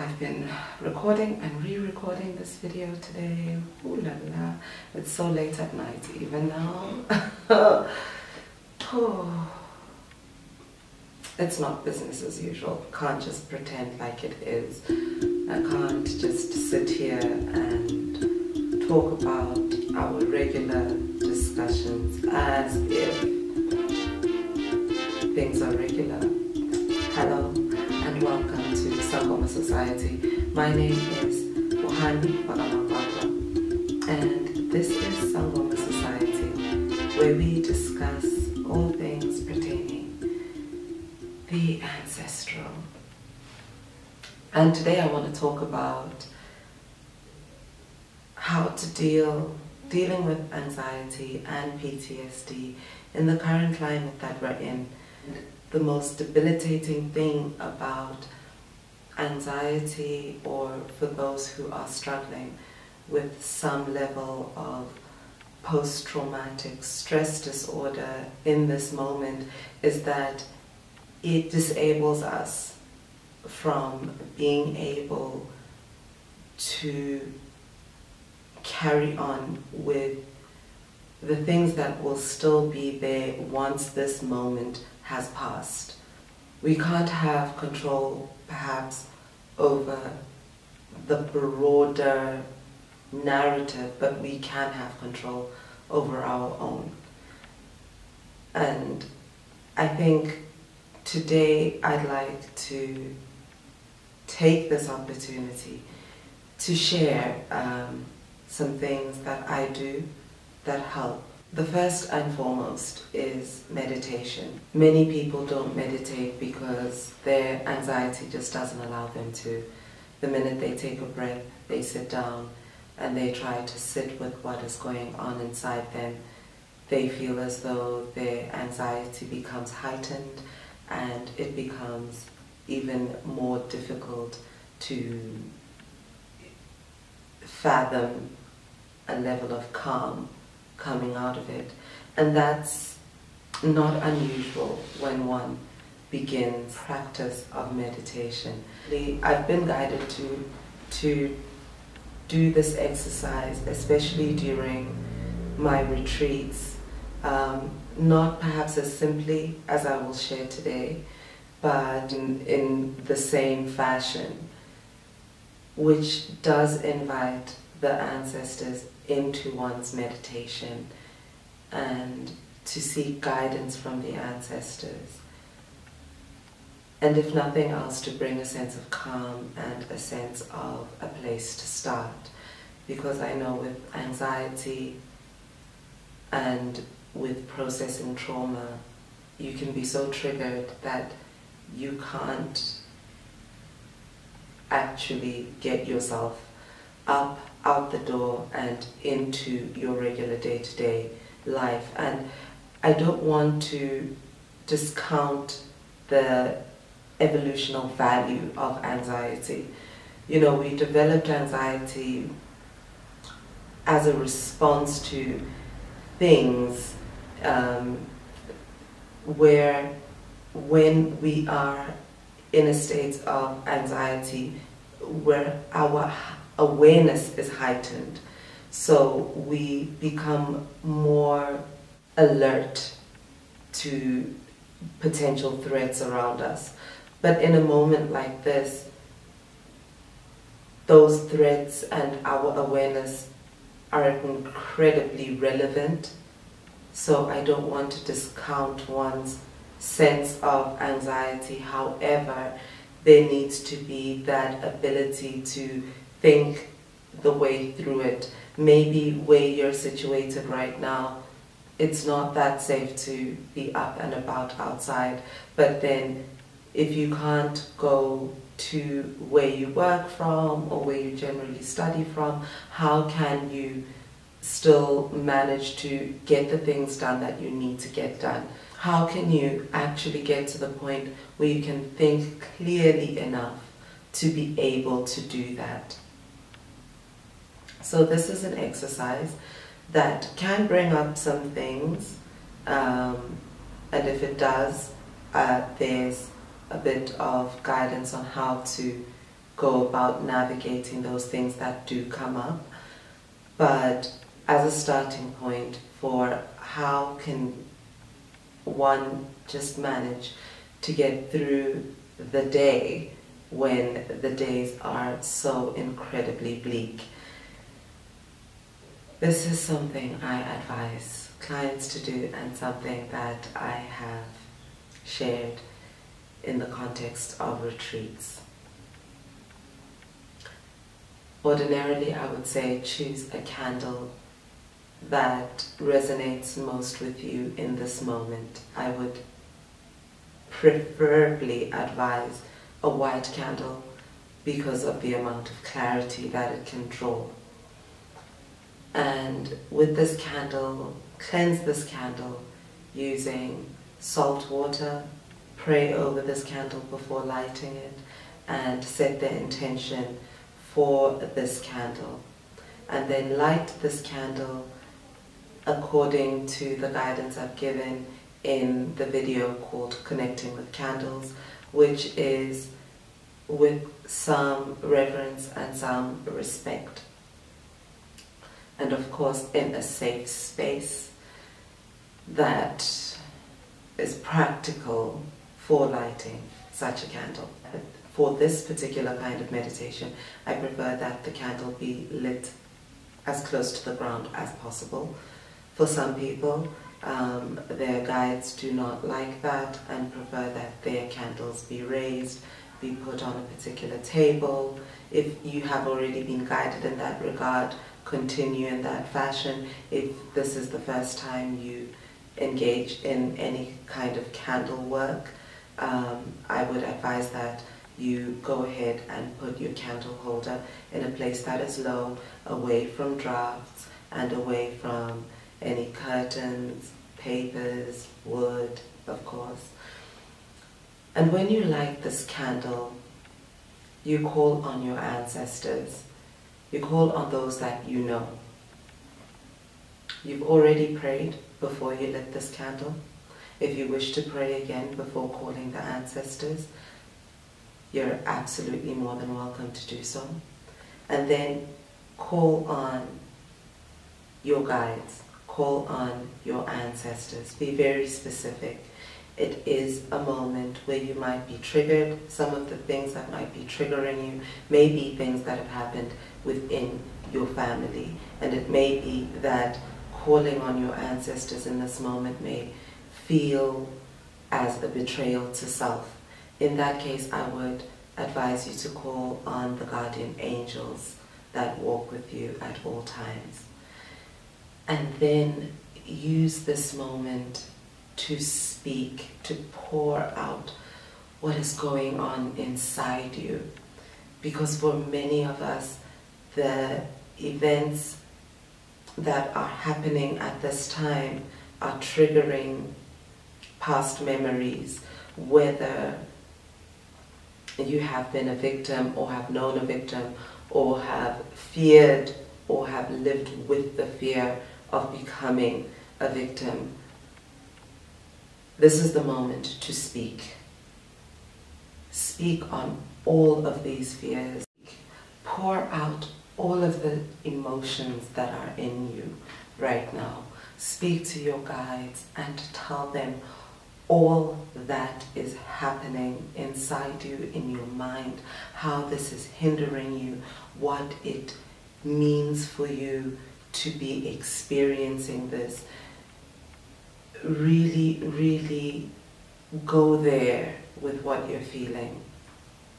I've been recording and re-recording this video today. Ooh la la. It's so late at night even now. Oh. It's not business as usual. Can't just pretend like it is. I can't just sit here and talk about our regular discussions as if things are regular. Hello and welcome to Sangoma Society. My name is Ohani Bagamakwa, and this is Sangoma Society, where we discuss all things pertaining the ancestral. And today I want to talk about how to dealing with anxiety and PTSD in the current climate that we're in. The most debilitating thing about anxiety, or for those who are struggling with some level of post-traumatic stress disorder in this moment, is that it disables us from being able to carry on with the things that will still be there once this moment has passed. We can't have control, perhaps, over the broader narrative, but we can have control over our own. And I think today I'd like to take this opportunity to share some things that I do that help. The first and foremost is meditation. Many people don't meditate because their anxiety just doesn't allow them to. The minute they take a breath, they sit down and they try to sit with what is going on inside them. They feel as though their anxiety becomes heightened, and it becomes even more difficult to fathom a level of calm coming out of it. And that's not unusual when one begins practice of meditation. I've been guided to do this exercise, especially during my retreats, not perhaps as simply as I will share today, but in the same fashion, which does invite the ancestors into one's meditation and to seek guidance from the ancestors. And if nothing else, to bring a sense of calm and a sense of a place to start. Because I know with anxiety and with processing trauma, you can be so triggered that you can't actually get yourself up, out the door and into your regular day-to-day life. And I don't want to discount the evolutional value of anxiety. You know, we developed anxiety as a response to things where when we are in a state of anxiety, where our awareness is heightened, so we become more alert to potential threats around us. But in a moment like this, those threats and our awareness are incredibly relevant. So I don't want to discount one's sense of anxiety. However, there needs to be that ability to think the way through it. Maybe where you're situated right now, it's not that safe to be up and about outside, but then if you can't go to where you work from or where you generally study from, how can you still manage to get the things done that you need to get done? How can you actually get to the point where you can think clearly enough to be able to do that? So this is an exercise that can bring up some things, and if it does, there's a bit of guidance on how to go about navigating those things that do come up. But as a starting point for how can one just manage to get through the day when the days are so incredibly bleak. This is something I advise clients to do, and something that I have shared in the context of retreats. Ordinarily, I would say choose a candle that resonates most with you in this moment. I would preferably advise a white candle because of the amount of clarity that it can draw. And with this candle, cleanse this candle using salt water, pray over this candle before lighting it, and set the intention for this candle. And then light this candle according to the guidance I've given in the video called Connecting with Candles, which is with some reverence and some respect. And of course in a safe space that is practical for lighting such a candle. For this particular kind of meditation, I prefer that the candle be lit as close to the ground as possible. For some people, their guides do not like that and prefer that their candles be raised, be put on a particular table. If you have already been guided in that regard, continue in that fashion. If this is the first time you engage in any kind of candle work, I would advise that you go ahead and put your candle holder in a place that is low, away from drafts and away from any curtains, papers, wood, of course. And when you light this candle, you call on your ancestors. You call on those that you know. You've already prayed before you lit this candle. If you wish to pray again before calling the ancestors, you're absolutely more than welcome to do so. And then call on your guides, call on your ancestors. Be very specific. It is a moment where you might be triggered. Some of the things that might be triggering you may be things that have happened within your family. And it may be that calling on your ancestors in this moment may feel as a betrayal to self. In that case, I would advise you to call on the guardian angels that walk with you at all times. And then use this moment to speak, to pour out what is going on inside you. Because for many of us, the events that are happening at this time are triggering past memories, whether you have been a victim or have known a victim or have feared or have lived with the fear of becoming a victim. This is the moment to speak. Speak on all of these fears. Pour out all of the emotions that are in you right now. Speak to your guides and tell them all that is happening inside you, in your mind, how this is hindering you, what it means for you to be experiencing this. Really, really go there with what you're feeling.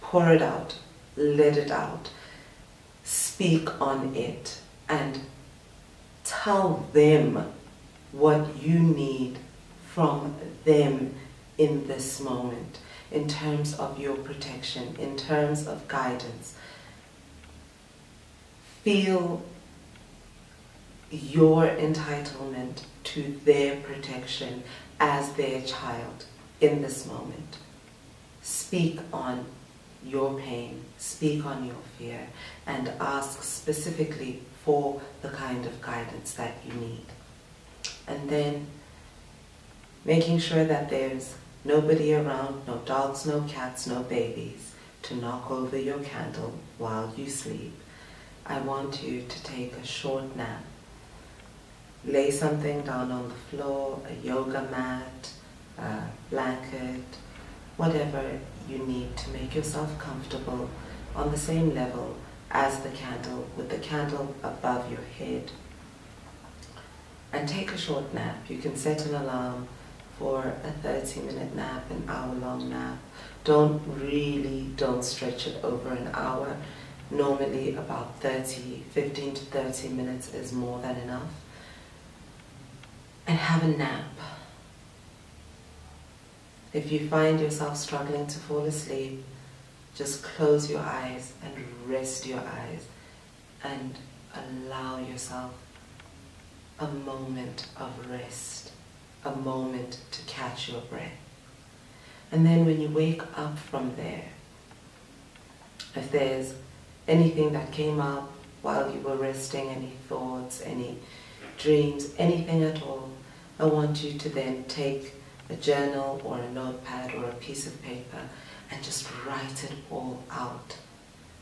Pour it out, let it out, speak on it, and tell them what you need from them in this moment, in terms of your protection, in terms of guidance. Feel your entitlement to their protection as their child in this moment. Speak on your pain, speak on your fear, and ask specifically for the kind of guidance that you need. And then making sure that there's nobody around, no dogs, no cats, no babies. to knock over your candle while you sleep, I want you to take a short nap. Lay something down on the floor, a yoga mat, a blanket, whatever you need to make yourself comfortable on the same level as the candle, with the candle above your head. And take a short nap. You can set an alarm for a 30-minute nap, an hour-long nap. Don't stretch it over an hour. Normally about 15 to 30 minutes is more than enough. And have a nap. If you find yourself struggling to fall asleep, just close your eyes and rest your eyes and allow yourself a moment of rest, a moment to catch your breath. And then when you wake up from there, if there's anything that came up while you were resting, any thoughts, any dreams, anything at all, I want you to then take a journal or a notepad or a piece of paper and just write it all out.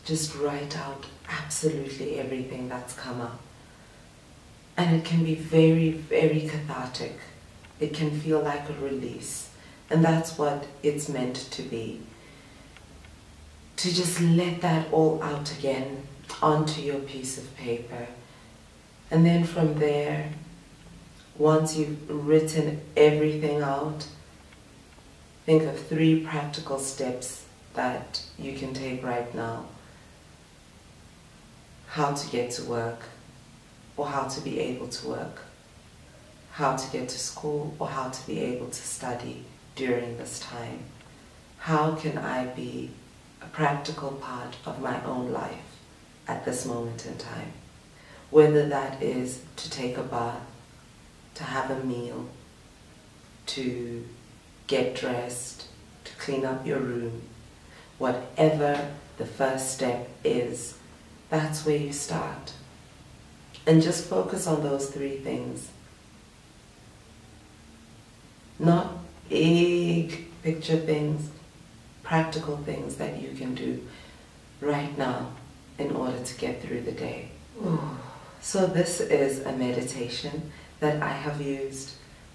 Just write out absolutely everything that's come up. And it can be very, very cathartic. It can feel like a release. And that's what it's meant to be. To just let that all out again onto your piece of paper. And then from there, once you've written everything out, think of 3 practical steps that you can take right now. How to get to work, or how to be able to work. How to get to school, or how to be able to study during this time. How can I be a practical part of my own life at this moment in time? Whether that is to take a bath, to have a meal, to get dressed, to clean up your room, whatever the first step is, that's where you start. And just focus on those 3 things. Not big picture things, practical things that you can do right now in order to get through the day. Ooh. So this is a meditation that I have used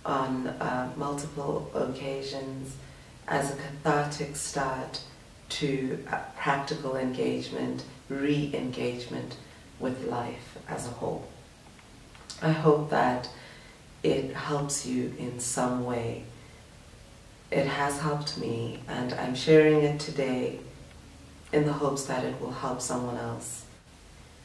on multiple occasions as a cathartic start to a practical engagement, re-engagement with life as a whole. I hope that it helps you in some way. It has helped me, and I'm sharing it today in the hopes that it will help someone else.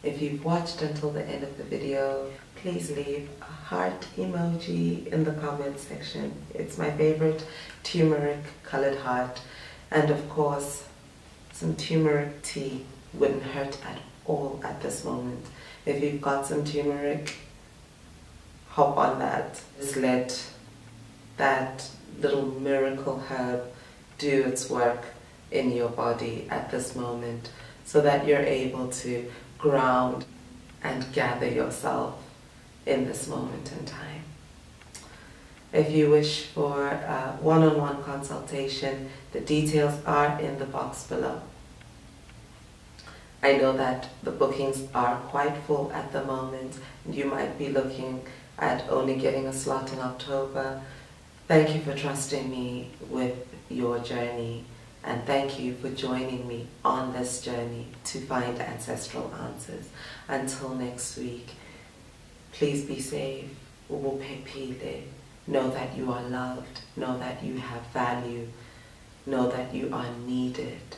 If you've watched until the end of the video, please leave a heart emoji in the comment section. It's my favorite turmeric colored heart. And of course, some turmeric tea wouldn't hurt at all at this moment. If you've got some turmeric, hop on that. Just let that little miracle herb do its work in your body at this moment so that you're able to ground and gather yourself in this moment in time. If you wish for a one-on-one consultation, the details are in the box below. I know that the bookings are quite full at the moment, and you might be looking at only getting a slot in October. Thank you for trusting me with your journey, and thank you for joining me on this journey to find ancestral answers. Until next week, please be safe. Know that you are loved. Know that you have value. Know that you are needed.